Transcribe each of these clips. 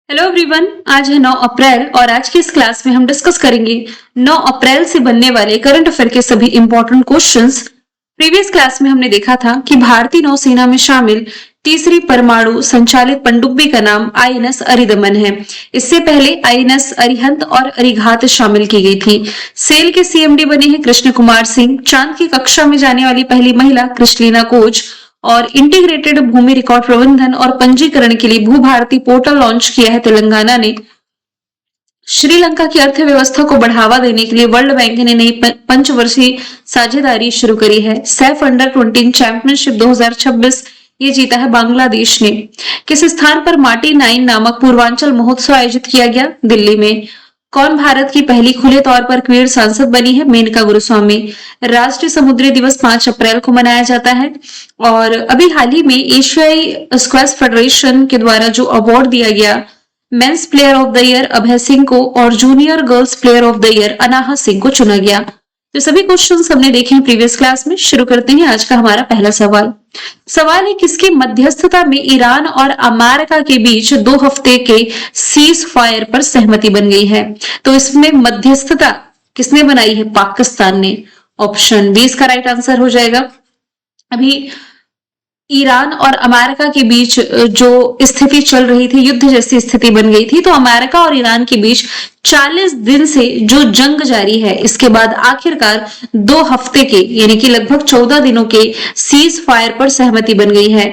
Hello everyone, आज है 9 अप्रैल और आज की इस क्लास में हम डिस्कस करेंगे 9 अप्रैल से बनने वाले करंट अफेयर के सभी इंपॉर्टेंट क्वेश्चंस। प्रीवियस क्लास में हमने देखा था कि भारतीय नौसेना में शामिल तीसरी परमाणु संचालित पनडुब्बी का नाम आईएनएस अरिदमन है। इससे पहले आईएनएस अरिहंत और अरिघात शामिल की गई थी। सेल के सीएमडी बने हैं कृष्ण कुमार सिंह। चांद की कक्षा में जाने वाली पहली महिला क्रिस्टलीना कोच। और इंटीग्रेटेड भूमि रिकॉर्ड प्रबंधन और पंजीकरण के लिए भूभारती पोर्टल लॉन्च किया है तेलंगाना ने। श्रीलंका की अर्थव्यवस्था को बढ़ावा देने के लिए वर्ल्ड बैंक ने नई पंचवर्षीय साझेदारी शुरू करी है। सैफ अंडर 20 चैंपियनशिप 2026 ये जीता है बांग्लादेश ने। किस स्थान पर माटी 9 नामक पूर्वांचल महोत्सव आयोजित किया गया? दिल्ली में। कौन भारत की पहली खुले तौर पर क्वीर सांसद बनी है? मेनका गुरुस्वामी। राष्ट्रीय समुद्री दिवस 5 अप्रैल को मनाया जाता है। और अभी हाल ही में एशियाई स्क्वैश फेडरेशन के द्वारा जो अवार्ड दिया गया men's player of the year Abhay Singh को और junior girls player of the year Anaha Singh को चुना गया। तो सभी क्वेश्चंस हमने देखे हैं प्रीवियस क्लास में। शुरू करते हैं आज का हमारा पहला सवाल। सवाल है, किसकी मध्यस्थता में ईरान और अमेरिका के बीच 2 हफ्ते के सीज फायर पर सहमति बन गई है? तो इसमें मध्यस्थता किसने बनाई है? पाकिस्तान ने। ऑप्शन बी इसका राइट आंसर हो जाएगा। अभी ईरान और अमेरिका के बीच जो स्थिति चल रही थी, युद्ध जैसी स्थिति बन गई थी, तो अमेरिका और ईरान के बीच 40 दिन से जो जंग जारी है, इसके बाद आखिरकार 2 हफ्ते के यानी कि लगभग 14 दिनों के सीज फायर पर सहमति बन गई है।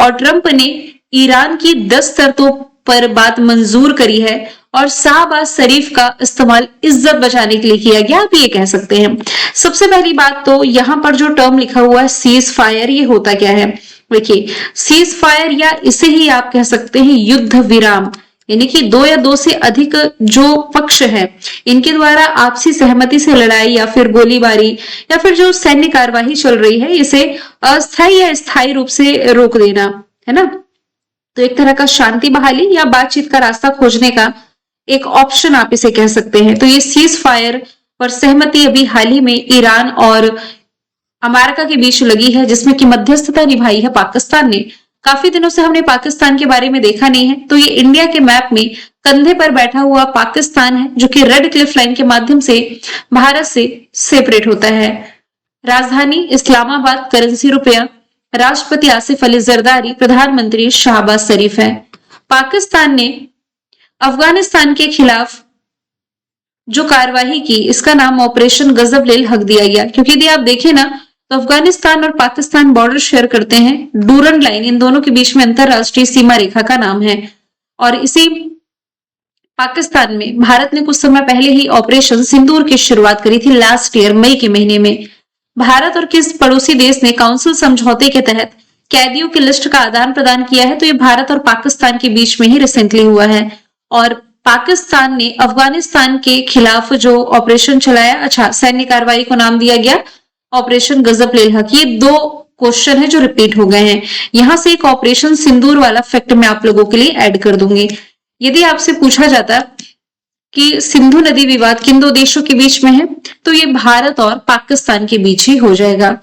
और ट्रंप ने ईरान की 10 शर्तों पर बात मंजूर करी है और शाहबाज शरीफ का इस्तेमाल इज्जत बचाने के लिए किया गया, आप ये कह सकते हैं। सबसे पहली बात तो यहाँ पर जो टर्म लिखा हुआ है सीज फायर, ये होता क्या है? देखिए, सीज फायर या इसे ही आप कह सकते हैं युद्ध विराम, यानी कि 2 या 2 से अधिक जो पक्ष है इनके द्वारा आपसी सहमति से लड़ाई या फिर गोलीबारी या फिर जो सैन्य कार्यवाही चल रही है, इसे अस्थायी या स्थायी रूप से रोक देना, है ना। तो एक तरह का शांति बहाली या बातचीत का रास्ता खोजने का एक ऑप्शन आप इसे कह सकते हैं। तो ये सीज फायर पर सहमति अभी हाल ही में ईरान और अमेरिका के बीच लगी है, जिसमें कि मध्यस्थता निभाई है पाकिस्तान ने। काफी दिनों से हमने पाकिस्तान के बारे में देखा नहीं है, तो ये इंडिया के मैप में कंधे पर बैठा हुआ पाकिस्तान है, जो कि रेड क्लिफ लाइन के माध्यम से भारत से सेपरेट होता है। राजधानी इस्लामाबाद, करेंसी रुपया, राष्ट्रपति आसिफ अली जरदारी, प्रधानमंत्री शाहबाज शरीफ है। पाकिस्तान ने अफगानिस्तान के खिलाफ जो कार्यवाही की, इसका नाम ऑपरेशन गजब-ए हक दिया गया, क्योंकि यदि आप देखें ना तो अफगानिस्तान और पाकिस्तान बॉर्डर शेयर करते हैं। डूरन लाइन इन दोनों के बीच में अंतरराष्ट्रीय सीमा रेखा का नाम है। और इसी पाकिस्तान में भारत ने कुछ समय पहले ही ऑपरेशन सिंदूर की शुरुआत करी थी, लास्ट ईयर मई के महीने में। भारत और किस पड़ोसी देश ने काउंसिल समझौते के तहत कैदियों की लिस्ट का आदान प्रदान किया है? तो ये भारत और पाकिस्तान के बीच में ही रिसेंटली हुआ है। और पाकिस्तान ने अफगानिस्तान के खिलाफ जो ऑपरेशन चलाया, अच्छा, सैन्य कार्रवाई को नाम दिया गया ऑपरेशन गजब-ए हक। ये 2 क्वेश्चन है जो रिपीट हो गए हैं। यहां से एक ऑपरेशन सिंदूर वाला फैक्ट मैं आप लोगों के लिए ऐड कर दूंगी। यदि आपसे पूछा जाता कि सिंधु नदी विवाद किन 2 देशों के बीच में है, तो ये भारत और पाकिस्तान के बीच ही हो जाएगा।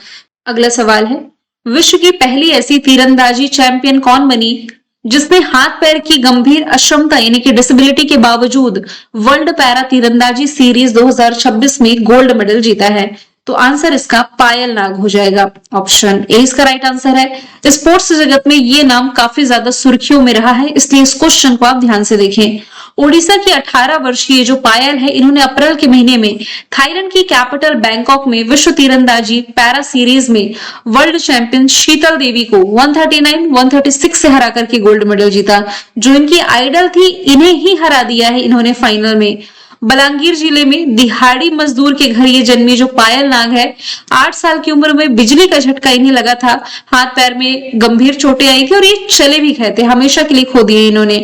अगला सवाल है, विश्व की पहली ऐसी तीरंदाजी चैंपियन कौन बनी जिसने हाथ पैर की गंभीर अक्षमता यानी कि डिसेबिलिटी के बावजूद वर्ल्ड पैरा तीरंदाजी सीरीज 2026 में गोल्ड मेडल जीता है? तो आंसर इसका पायल नाग हो जाएगा। ऑप्शन ए इसका राइट आंसर है। स्पोर्ट्स जगत में ये नाम काफी ज्यादा सुर्खियों में रहा है, इसलिए इस क्वेश्चन को आप ध्यान से देखें। ओडिशा की 18 वर्षीय जो पायल है, इन्होंने अप्रैल के महीने में थाईलैंड की कैपिटल बैंकॉक में विश्व तीरंदाजी पैरा सीरीज में वर्ल्ड चैंपियन शीतल देवी को 139, 136 से हरा करके गोल्ड मेडल जीता। जो इनकी आइडल थी, इन्हें ही हरा दिया है इन्होंने फाइनल में। बलांगीर जिले में दिहाड़ी मजदूर के घर ये जन्मी जो पायल नाग है, 8 साल की उम्र में बिजली का झटका इन्हें लगा था, हाथ पैर में गंभीर चोटें आई थी और ये चले भी गए थे, हमेशा के लिए खो दिए इन्होंने।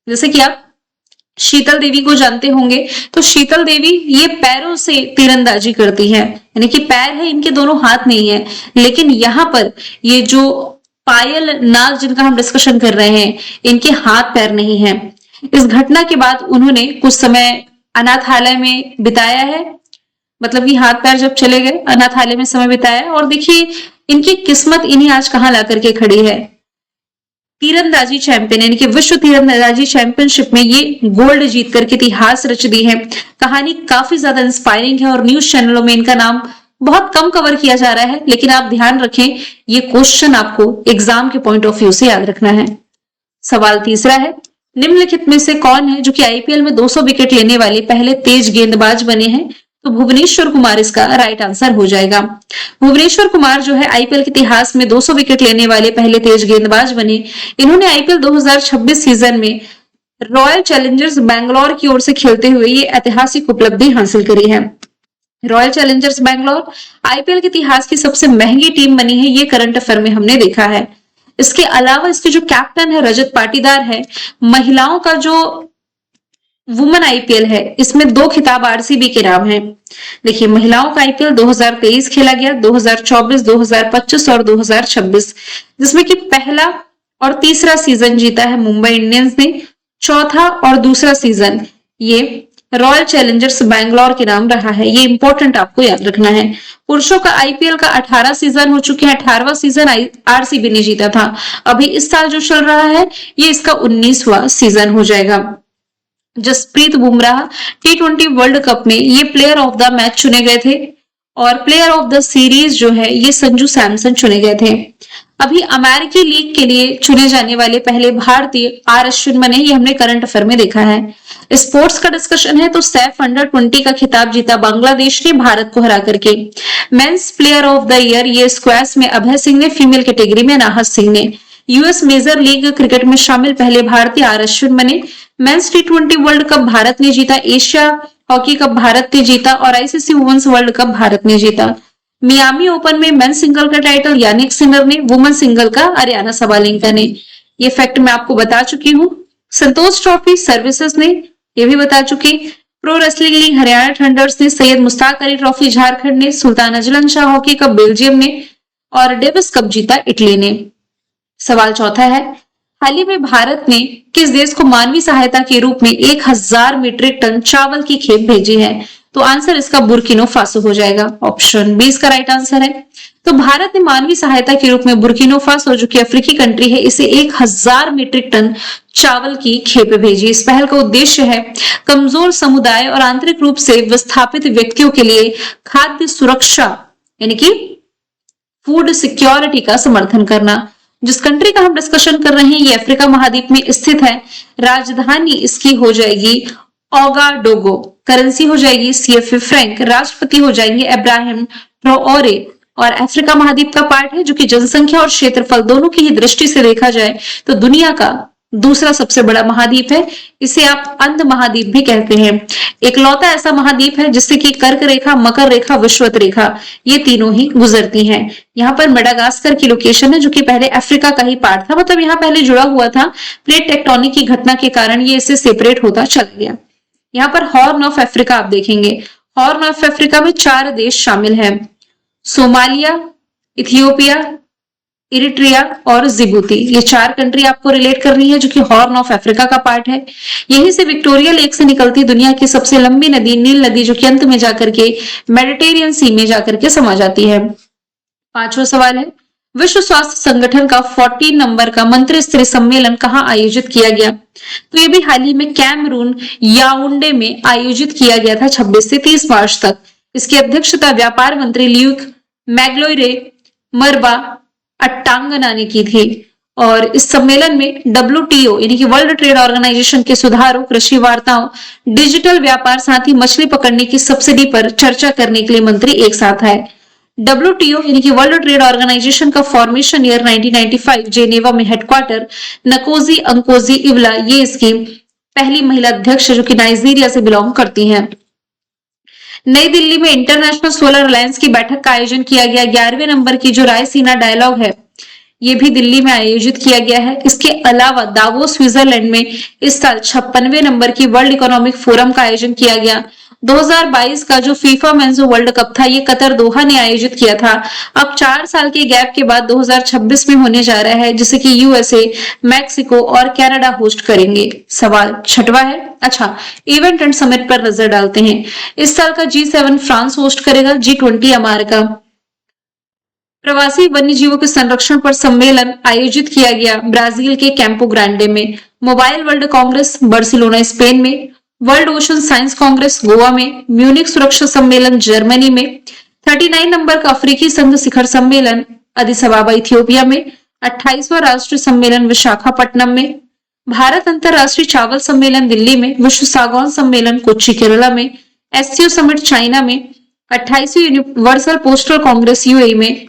जैसे कि आप शीतल देवी को जानते होंगे, तो शीतल देवी ये पैरों से तीरंदाजी करती है, यानी कि पैर है इनके, दोनों हाथ नहीं है। लेकिन यहाँ पर ये जो पायल नाग जिनका हम डिस्कशन कर रहे हैं, इनके हाथ पैर नहीं है। इस घटना के बाद उन्होंने कुछ समय अनाथालय में बिताया है, मतलब कि हाथ पैर जब चले गए अनाथालय में समय बिताया। और देखिए इनकी किस्मत इन्हें आज कहाँ ला करके खड़ी है। तीरंदाजी चैंपियन यानी कि विश्व तीरंदाजी चैंपियनशिप में ये गोल्ड जीत करके इतिहास रच दी है। कहानी काफी ज्यादा इंस्पायरिंग है और न्यूज चैनलों में इनका नाम बहुत कम कवर किया जा रहा है, लेकिन आप ध्यान रखें ये क्वेश्चन आपको एग्जाम के पॉइंट ऑफ व्यू से याद रखना है। सवाल तीसरा है, निम्नलिखित में से कौन है जो कि आईपीएल में 200 विकेट लेने वाले पहले तेज गेंदबाज बने हैं? तो भुवनेश्वर कुमार इसका राइट आंसर हो जाएगा। भुवनेश्वर कुमार जो है आईपीएल के इतिहास में 200 विकेट लेने वाले पहले तेज गेंदबाज बने। इन्होंने आईपीएल 2026 सीजन में रॉयल चैलेंजर्स बैंगलोर की ओर से खेलते हुए ये ऐतिहासिक उपलब्धि हासिल करी है। रॉयल चैलेंजर्स बैंगलोर आईपीएल के इतिहास की सबसे महंगी टीम बनी है, ये करंट अफेयर में हमने देखा है। इसके अलावा इसके जो कैप्टन है रजत पाटीदार है। महिलाओं का जो वुमेन आईपीएल है इसमें 2 खिताब आरसीबी के नाम है। देखिए महिलाओं का आईपीएल 2023 खेला गया, 2024, 2025 और 2026, जिसमें कि पहला और तीसरा सीजन जीता है मुंबई इंडियंस ने, चौथा और दूसरा सीजन ये रॉयल चैलेंजर्स बैंगलोर के नाम रहा है। ये इंपॉर्टेंट आपको याद रखना है। पुरुषों का आईपीएल का 18 सीजन हो चुके हैं, 18वां सीजन आरसीबी ने जीता था। अभी इस साल जो चल रहा है ये इसका 19वां सीजन हो जाएगा। Jasprit Bumrah T20 world cup में ये प्लेयर ऑफ द मैच चुने गए थे और प्लेयर ऑफ द सीरीज जो है ये संजू सैमसन चुने गए थे। अभी अमेरिकी लीग के लिए चुने जाने वाले पहले भारतीय आर अश्विन बने, ये हमने करंट अफेयर में देखा है। स्पोर्ट्स का डिस्कशन है तो सैफ अंडर 20 का खिताब जीता बांग्लादेश ने भारत को हरा करके। Mains player of the year ये स्क्वैश में अभय सिंह ने, फीमेल कैटेगरी में नाहद सिंह ने। यूएस मेजर लीग क्रिकेट में शामिल पहले भारतीय आर अश्विन बने। Mains T20 world cup Bharat ने जीता, एशिया हॉकी कप भारत ने जीता और ICC women's world cup Bharat ने जीता। मियामी ओपन में मेंस सिंगल का टाइटल यानिक सिनर ने, वुमेन सिंगल का अरियाना सबालेंका ने। ये फैक्ट मैं आपको बता चुकी हूँ। संतोष ट्रॉफी सर्विसेज ने, ये भी बता चुकी। Pro wrestling league Haryana thunder's ने, सैयद मुश्ताक अली ट्रॉफी झारखंड ने, Sultan Azlan Shah hockey cup Belgium ने और डेविस कप जीता इटली ने। सवाल चौथा है, हाल ही में भारत ने किस देश को मानवीय सहायता के रूप में 1000 मीट्रिक टन चावल की खेप भेजी है? तो आंसर इसका बुर्किनो फासो हो जाएगा। ऑप्शन बी इसका राइट आंसर है। तो भारत ने मानवीय सहायता के रूप में बुर्किनो फासो जो कि अफ्रीकी कंट्री है इसे 1000 मीट्रिक टन चावल की खेप भेजी। इस पहल का उद्देश्य है कमजोर समुदाय और आंतरिक रूप से विस्थापित व्यक्तियों के लिए खाद्य सुरक्षा यानी कि फूड सिक्योरिटी का समर्थन करना। जिस कंट्री का हम डिस्कशन कर रहे हैं ये अफ्रीका महाद्वीप में स्थित है। राजधानी इसकी हो जाएगी ओगाडोगो, करेंसी हो जाएगी CFA फ्रैंक, राष्ट्रपति हो जाएंगे इब्राहिम ट्राओरे और अफ्रीका महाद्वीप का पार्ट है जो कि जनसंख्या और क्षेत्रफल दोनों की ही दृष्टि से देखा जाए तो दुनिया का दूसरा सबसे बड़ा महाद्वीप है। इसे आप अंध महाद्वीप भी कहते हैं। इकलौता ऐसा महाद्वीप है जिससे कि कर्क रेखा, मकर रेखा, विषुवत रेखा ये तीनों ही गुजरती हैं। यहाँ पर मेडागास्कर की लोकेशन है जो कि पहले अफ्रीका का ही पार्ट था, मतलब यहाँ पहले जुड़ा हुआ था। प्लेट टेक्टोनिक की घटना के कारण ये इससे सेपरेट होता चला गया। यहाँ पर हॉर्न ऑफ अफ्रीका आप देखेंगे। हॉर्न ऑफ अफ्रीका में 4 देश शामिल हैं, सोमालिया, इथियोपिया, इरिट्रिया और जिबूती। ये 4 कंट्री आपको रिलेट करनी है जो कि हॉर्न ऑफ अफ्रीका का पार्ट है। यहीं से विक्टोरिया लेक से निकलती दुनिया की सबसे लंबी नदी नील नदी जो कि अंत में जाकर के मेडिटेरियन सी में जाकर के समा जाती है। 5वां सवाल है, विश्व स्वास्थ्य संगठन का 40 नंबर का मंत्री स्तरीय सम्मेलन कहां आयोजित किया गया? तो ये भी हाल ही में कैमरून याओंडे में आयोजित किया गया था 26 से 30 मार्च तक। इसकी अध्यक्षता व्यापार मंत्री ल्यूक मैग्लोयरे मरबा अट्टांगना ने की थी और इस सम्मेलन में WTO यानी कि वर्ल्ड ट्रेड ऑर्गेनाइजेशन के सुधारों, कृषि वार्ताओं, डिजिटल व्यापार साथ ही मछली पकड़ने की सब्सिडी पर चर्चा करने के लिए मंत्री एक साथ आए। WTO यानी कि वर्ल्ड ट्रेड ऑर्गेनाइजेशन का फॉर्मेशन ईयर 1995 जेनेवा में हेडक्वार्टर नकोजी अंकोजी इवला ये इसकी पहली महिला अध्यक्ष जो कि नाइजीरिया से बिलोंग करती हैं। नई दिल्ली में इंटरनेशनल सोलर अलायंस की बैठक का आयोजन किया गया। 11वें नंबर की जो रायसीना डायलॉग है ये भी दिल्ली में आयोजित किया गया है। इसके अलावा दावोस स्विट्जरलैंड में इस साल 56वें नंबर की वर्ल्ड इकोनॉमिक फोरम का आयोजन किया गया। 2022 का जो फीफा मेंस वर्ल्ड कप था ये कतर दोहा ने आयोजित किया था। अब 4 साल के गैप के बाद 2026 में होने जा रहा है जिसे कि USA, मैक्सिको और कनाडा होस्ट करेंगे। सवाल 6वां है। अच्छा, इवेंट एंड समिट पर नजर डालते हैं। इस साल का G7 फ्रांस होस्ट करेगा, G20 अमेरिका। प्रवासी वन्य जीवों के संरक्षण पर सम्मेलन आयोजित किया गया ब्राजील के कैंपो ग्रांडे में। Mobile world congress Barcelona Spain में। World ocean science congress Goa में। म्यूनिक सुरक्षा सम्मेलन जर्मनी में। 39 नंबर का अफ्रीकी संघ शिखर सम्मेलन अदिस अबाबा इथियोपिया में। 28वां राष्ट्रीय सम्मेलन विशाखापट्टनम में। भारत अंतरराष्ट्रीय चावल सम्मेलन दिल्ली में। विश्व सागौन सम्मेलन कोच्चि केरला में। एससीओ समिट चाइना में। 28वीं यूनिवर्सल पोस्टल कांग्रेस यूएई में।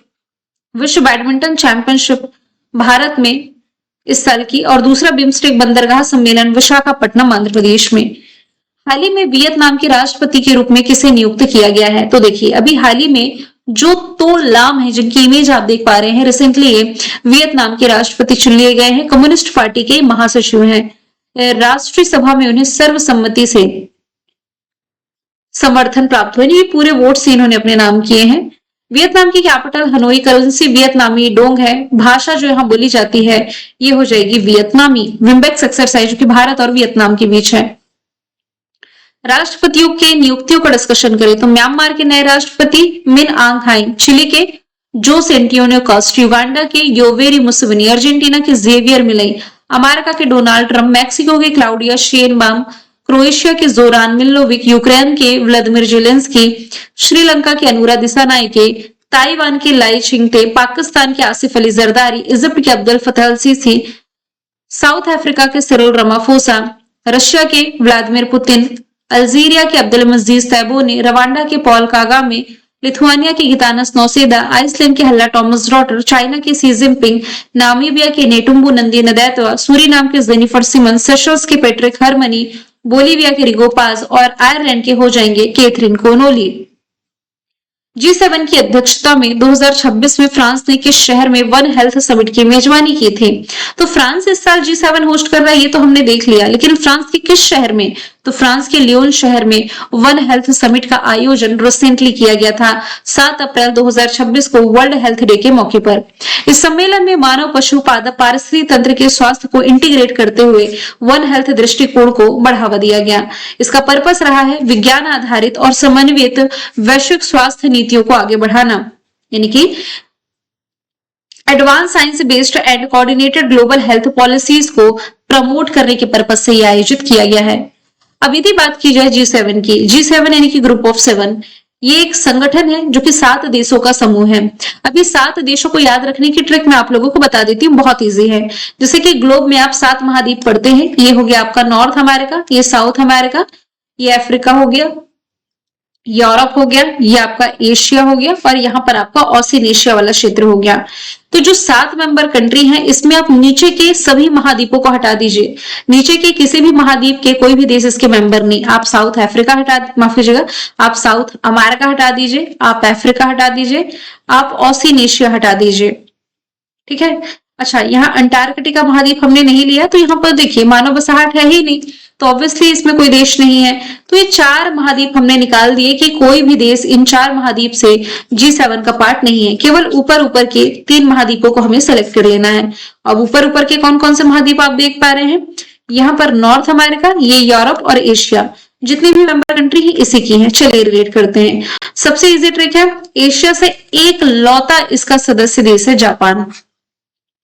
विश्व बैडमिंटन चैंपियनशिप भारत में इस साल की, और दूसरा बिम्स्टेक बंदरगाह सम्मेलन विशाखापट्टनम आंध्र प्रदेश में। हाल ही में वियतनाम के राष्ट्रपति के रूप में किसे नियुक्त किया गया है? तो देखिए, अभी हाल ही में जो तो लाम है, जिनकी इमेज आप देख पा रहे हैं, रिसेंटली ये वियतनाम के राष्ट्रपति चुन लिए गए हैं। कम्युनिस्ट पार्टी के महासचिव हैं। राष्ट्रीय सभा में उन्हें सर्वसम्मति से समर्थन प्राप्त हुआ। ये पूरे वोट से इन्होंने अपने नाम किए हैं। वियतनाम की कैपिटल हनोई। करेंसी वियतनामी डोंग है। भाषा जो यहाँ बोली जाती है ये हो जाएगी वियतनामी। विम्बेक्स एक्सरसाइज जो कि भारत और वियतनाम के बीच है। राष्ट्रपतियों के नियुक्तियों का डिस्कशन करें तो म्यांमार के नए राष्ट्रपति मिन आंग हाइंग, चिली के जोस एंटियोनियो कॉस्ट, युगांडा के योवेरी मुसेवेनी, अर्जेंटीना के जेवियर मिलई, अमेरिका के डोनाल्ड ट्रंप, मैक्सिको के क्लाउडिया शेनबाम, क्रोएशिया के जोरान मिलोविक, यूक्रेन के व्लादिमीर जेलेंस्की, श्रीलंका के अनुरा दिसानायके, ताइवान के लाई चिंगटे, पाकिस्तान के आसिफ अली जरदारी, इजिप्ट के अब्दुल फतह अल सीसी, साउथ अफ्रीका के सिरिल रामाफोसा, रशिया के व्लादिमीर पुतिन, अल्जीरिया के अब्दुल मजीद तैबोने, रवांडा के पॉल कागामे, लिथुआनिया के गितानस नौसेदा, आइसलैंड के हल्ला टॉमस रॉटर, चाइना के सी जिनपिंग, नामीबिया के नेटुम्बू नंदी नदैतवा, सूरीनाम के जेनिफर सिमन, सेशल्स के पेट्रिक हरमनी, बोलीविया के रिगोपाज और आयरलैंड के हो जाएंगे कैथरीन कोनोली। G7 की अध्यक्षता में 2026 में फ्रांस ने किस शहर में वन हेल्थ समिट की मेजबानी की थी? तो फ्रांस इस साल G7 होस्ट कर रहा है, ये तो हमने देख लिया, लेकिन फ्रांस के किस शहर में? तो फ्रांस के लियोन शहर में वन हेल्थ समिट का आयोजन रिसेंटली किया गया था 7 अप्रैल 2026 को वर्ल्ड हेल्थ डे के मौके पर। इस सम्मेलन में मानव पशु पारिस्थितिकी तंत्र के स्वास्थ्य को इंटीग्रेट करते हुए वन हेल्थ दृष्टिकोण को बढ़ावा दिया गया। इसका पर्पस रहा है विज्ञान आधारित और समन्वित वैश्विक स्वास्थ्य नीतियों को आगे बढ़ाना, यानी कि advance science based and coordinated global health policies को प्रमोट करने के पर्पस से यह आयोजित किया गया है। अब यदि बात की जाए G7 की, G7 यानी कि ग्रुप ऑफ 7, ये एक संगठन है जो कि 7 देशों का समूह है। अभी 7 देशों को याद रखने की ट्रिक मैं आप लोगों को बता देती हूँ, बहुत इजी है। जैसे कि ग्लोब में आप 7 महाद्वीप पढ़ते हैं, ये हो गया आपका नॉर्थ अमेरिका, ये साउथ अमेरिका, ये अफ्रीका हो गया, यूरोप हो गया, ये आपका एशिया हो गया, और यहाँ पर आपका ऑस्ट्रेलेशिया वाला क्षेत्र हो गया। तो जो 7 मेंबर कंट्री हैं, इसमें आप नीचे के सभी महाद्वीपों को हटा दीजिए। नीचे के किसी भी महाद्वीप के कोई भी देश इसके मेंबर नहीं। आप साउथ अफ्रीका माफ कीजिएगा, आप साउथ अमेरिका हटा दीजिए, आप अफ्रीका हटा दीजिए, आप ऑस्ट्रेलेशिया हटा दीजिए, ठीक है। अच्छा, यहाँ अंटार्कटिका महाद्वीप हमने नहीं लिया, तो यहाँ पर देखिए मानव बसाहट है ही नहीं, तो ऑब्वियसली इसमें कोई देश नहीं है। तो ये 4 महाद्वीप हमने निकाल दिए कि कोई भी देश इन 4 महाद्वीप से G7 का पार्ट नहीं है। केवल ऊपर ऊपर के 3 महाद्वीपों को हमें सेलेक्ट कर लेना है। अब ऊपर ऊपर के कौन कौन से महाद्वीप आप देख पा रहे हैं? यहाँ पर नॉर्थ अमेरिका, ये यूरोप और एशिया, जितनी भी मेंबर कंट्री है इसी की है। चलिए रिलेट करते हैं। सबसे इजी ट्रिक है, एशिया से एक लौता इसका सदस्य देश है जापान।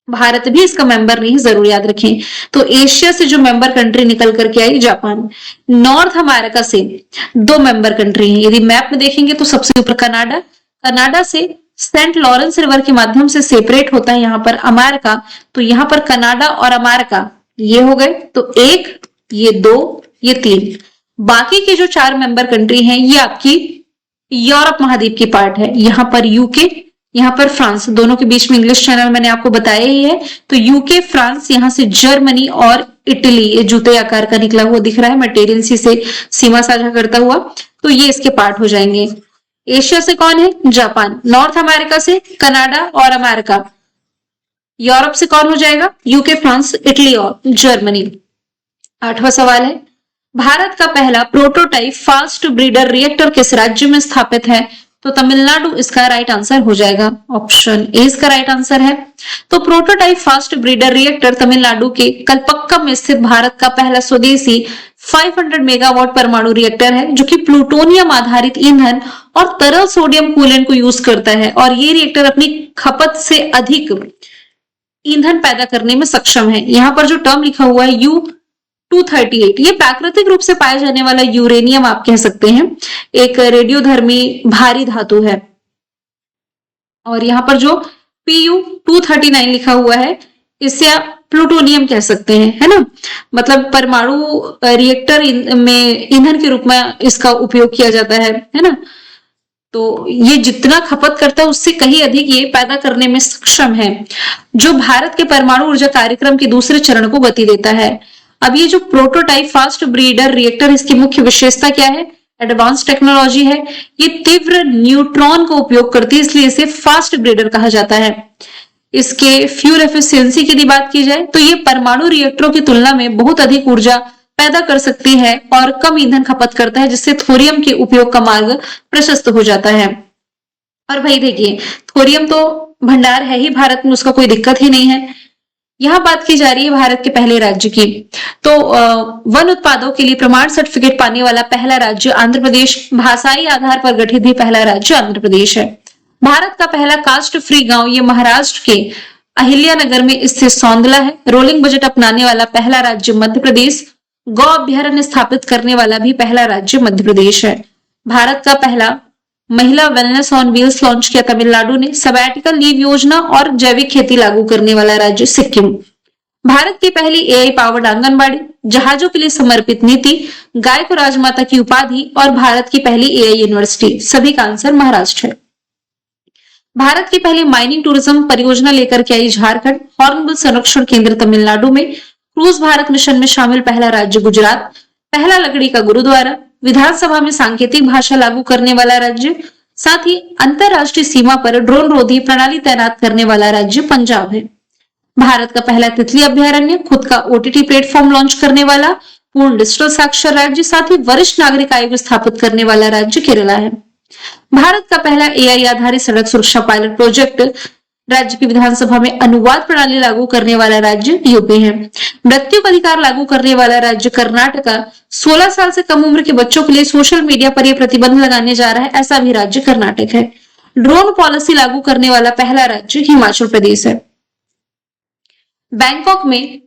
भारत भी इसका मेंबर नहीं, जरूर याद रखें। तो एशिया से जो मेंबर कंट्री निकल करके आई जापान। नॉर्थ अमेरिका से 2 मेंबर कंट्री हैं। यदि मैप में देखेंगे तो सबसे ऊपर कनाडा, कनाडा से सेंट लॉरेंस रिवर के माध्यम से सेपरेट होता है यहाँ पर अमेरिका, तो यहाँ पर कनाडा और अमेरिका ये हो गए, तो 1, ये 2, ये 3। बाकी के जो 4 मेंबर कंट्री हैं ये आपकी यूरोप महाद्वीप की पार्ट है। यहाँ पर यूके, यहाँ पर फ्रांस, दोनों के बीच में इंग्लिश चैनल मैंने आपको बताया ही है। तो यूके, फ्रांस, यहाँ से जर्मनी और इटली, ये जूते आकार का निकला हुआ दिख रहा है, मेटेरियल सी से सीमा साझा करता हुआ, तो ये इसके पार्ट हो जाएंगे। एशिया से कौन है? जापान। नॉर्थ अमेरिका से कनाडा और अमेरिका। यूरोप से कौन हो जाएगा? यूके, फ्रांस, इटली और जर्मनी। 8वां सवाल है, भारत का पहला प्रोटोटाइप फास्ट ब्रीडर रिएक्टर किस राज्य में स्थापित है? तो तमिलनाडु इसका राइट आंसर हो जाएगा। ऑप्शन ए इसका राइट आंसर है। तो prototype fast breeder reactor Tamil Nadu के कलपक्कम में स्थित भारत का पहला स्वदेशी 500 मेगावाट परमाणु रिएक्टर है जो कि प्लूटोनियम आधारित ईंधन और तरल सोडियम कूलेंट को यूज करता है और ये रिएक्टर अपनी खपत से अधिक ईंधन पैदा करने में सक्षम है। यहाँ पर जो टर्म लिखा हुआ है U-238, ये प्राकृतिक रूप से पाया जाने वाला यूरेनियम आप कह सकते हैं, एक रेडियोधर्मी भारी धातु है। और यहाँ पर जो Pu-239 लिखा हुआ है इसे आप प्लूटोनियम कह सकते हैं, है ना। मतलब परमाणु रिएक्टर में ईंधन के रूप में इसका उपयोग किया जाता है ना। तो ये जितना खपत करता है उससे कहीं अधिक ये पैदा करने में सक्षम है, जो भारत के परमाणु ऊर्जा कार्यक्रम के दूसरे चरण को गति देता है। अब ये जो प्रोटोटाइप फास्ट ब्रीडर रिएक्टर, इसकी मुख्य विशेषता क्या है? एडवांस टेक्नोलॉजी है, ये तीव्र न्यूट्रॉन का उपयोग करती है, इसलिए इसे फास्ट ब्रीडर कहा जाता है। इसके फ्यूल एफिशिएंसी की यदि बात की जाए तो ये परमाणु रिएक्टरों की तुलना में बहुत अधिक ऊर्जा पैदा कर सकती है और कम ईंधन खपत करता है, जिससे थोरियम के उपयोग का मार्ग प्रशस्त हो जाता है। और भाई देखिए, थोरियम तो भंडार है ही भारत में, उसका कोई दिक्कत ही नहीं है। यहाँ बात की जा रही है भारत के पहले राज्य की, तो वन उत्पादों के लिए प्रमाण सर्टिफिकेट पाने वाला पहला राज्य आंध्र प्रदेश, भाषाई आधार पर गठित भी पहला राज्य आंध्र प्रदेश है। भारत का पहला कास्ट फ्री गांव ये महाराष्ट्र के अहिल्यानगर में स्थित सौंदला है। रोलिंग बजट अपनाने वाला पहला राज्य मध्य प्रदेश, गौ अभ्यारण्य स्थापित करने वाला भी पहला राज्य मध्य प्रदेश है। भारत का पहला महिला वेलनेस ऑन व्हील्स लॉन्च किया तमिलनाडु ने। सबैटिकल लीव योजना और जैविक खेती लागू करने वाला राज्य सिक्किम। भारत की पहली एआई पावर्ड आंगनबाड़ी, जहाजों के लिए समर्पित नीति, गाय को राजमाता की उपाधि और भारत की पहली एआई यूनिवर्सिटी, सभी का आंसर महाराष्ट्र है। भारत की पहली माइनिंग टूरिज्म परियोजना लेकर के आई झारखंड। हॉर्नबिल संरक्षण केंद्र तमिलनाडु में। क्रूज भारत मिशन में शामिल पहला राज्य गुजरात। पहला लकड़ी का गुरुद्वारा। विधानसभा में सांकेतिक भाषा लागू करने वाला राज्य, साथ ही अंतरराष्ट्रीय सीमा पर ड्रोन रोधी प्रणाली तैनात करने वाला राज्य पंजाब है। भारत का पहला तितली अभ्यारण्य, खुद का ओटीटी प्लेटफॉर्म लॉन्च करने वाला, पूर्ण डिजिटल साक्षर राज्य, साथ ही वरिष्ठ नागरिक आयोग स्थापित करने वाला राज्य केरला है। भारत का पहला एआई आधारित सड़क सुरक्षा पायलट प्रोजेक्ट, राज्य की विधानसभा में अनुवाद प्रणाली लागू करने वाला राज्य यूपी है। मृत्यु का अधिकार लागू करने वाला राज्य कर्नाटका। 16 साल से कम उम्र के बच्चों के लिए सोशल मीडिया पर यह प्रतिबंध लगाने जा रहा है, ऐसा भी राज्य कर्नाटक है। ड्रोन पॉलिसी लागू करने वाला पहला राज्य हिमाचल प्रदेश है। बैंकॉक में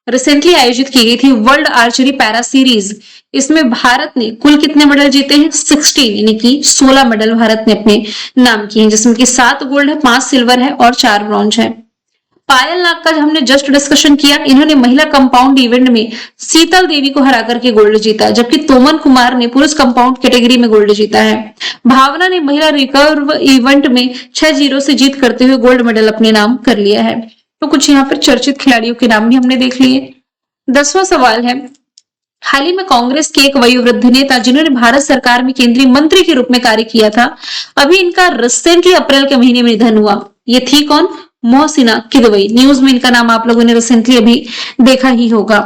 रिसेंटली आयोजित की गई थी वर्ल्ड आर्चरी पैरा सीरीज। इसमें भारत ने कुल कितने मेडल जीते हैं? 16, यानी कि 16 मेडल भारत ने अपने नाम किए हैं, जिसमें कि 7 गोल्ड है, 5 सिल्वर है और 4 ब्रॉन्ज है। पायल नाग का हमने जस्ट डिस्कशन किया, इन्होंने महिला कंपाउंड इवेंट में शीतल देवी को हरा करके गोल्ड जीता, जबकि तोमन कुमार ने पुरुष कंपाउंड कैटेगरी में गोल्ड जीता है। भावना ने महिला रिकर्व इवेंट में 6-0 से जीत करते हुए गोल्ड मेडल अपने नाम कर लिया है। तो कुछ यहाँ पर चर्चित खिलाड़ियों के नाम भी हमने देख लिए। 10वां सवाल है, हाल ही में कांग्रेस के एक वयोवृद्ध नेता जिन्होंने भारत सरकार में केंद्रीय मंत्री के रूप में कार्य किया था, अभी इनका रिसेंटली अप्रैल के महीने में निधन हुआ। ये थी कौन? मोहसिना किदवई। न्यूज में इनका नाम आप लोगों ने रिसेंटली अभी देखा ही होगा।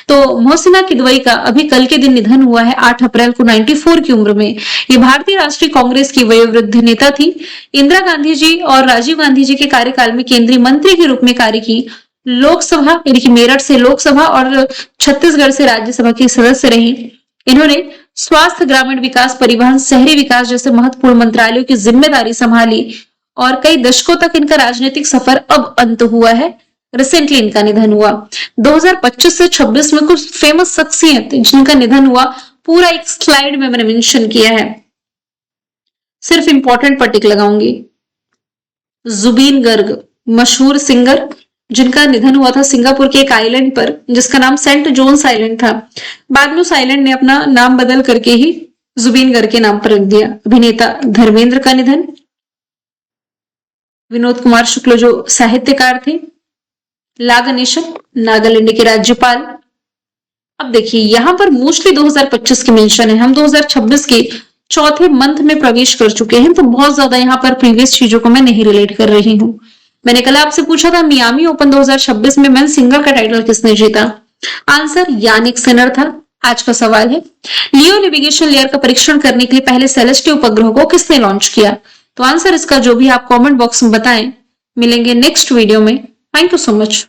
तो मोहसिना किदवई का अभी कल के दिन निधन हुआ है, 8 अप्रैल को, 94 की उम्र में। ये भारतीय राष्ट्रीय कांग्रेस की वयोवृद्ध नेता थी। इंदिरा गांधी जी और राजीव गांधी जी के कार्यकाल में केंद्रीय मंत्री के रूप में कार्य की। लोकसभा यानी कि मेरठ से लोकसभा और छत्तीसगढ़ से राज्यसभा की सदस्य रही। इन्होंने स्वास्थ्य, ग्रामीण विकास, परिवहन, शहरी विकास जैसे महत्वपूर्ण मंत्रालयों की जिम्मेदारी संभाली और कई दशकों तक इनका राजनीतिक सफर अब अंत हुआ है। रिसेंटली इनका निधन हुआ। 2025 से 26 में कुछ फेमस शख्सियत जिनका निधन हुआ, पूरा एक स्लाइड में मैंने मेंशन किया है, सिर्फ इंपॉर्टेंट पर टिक लगाऊंगी। जुबीन गर्ग, मशहूर सिंगर जिनका निधन हुआ था सिंगापुर के एक आइलैंड पर जिसका नाम सेंट जोन्स आइलैंड था। बाद में उस आइलैंड ने अपना नाम बदल करके ही जुबीन गर्ग के नाम पर रख दिया। अभिनेता धर्मेंद्र का निधन। विनोद कुमार शुक्ल जो साहित्यकार थे। ला गणेशन, नागालैंड के राज्यपाल। अब देखिए यहाँ पर मोस्टली 2025 की मेंशन है, हम 2026 के चौथे मंथ में प्रवेश कर चुके हैं, तो बहुत ज्यादा यहाँ पर प्रीवियस चीजों को मैं नहीं रिलेट कर रही हूँ। मैंने कल आपसे पूछा था मियामी ओपन 2026 में मेन सिंगल का टाइटल किसने जीता? आंसर यानिक सिनर था। आज का सवाल है, लियो नेविगेशन लेयर का परीक्षण करने के लिए पहले सेलेस्टियो उपग्रह को किसने लॉन्च किया? तो आंसर इसका जो भी आप कमेंट बॉक्स में बताएं। मिलेंगे नेक्स्ट वीडियो में। Thank you so much.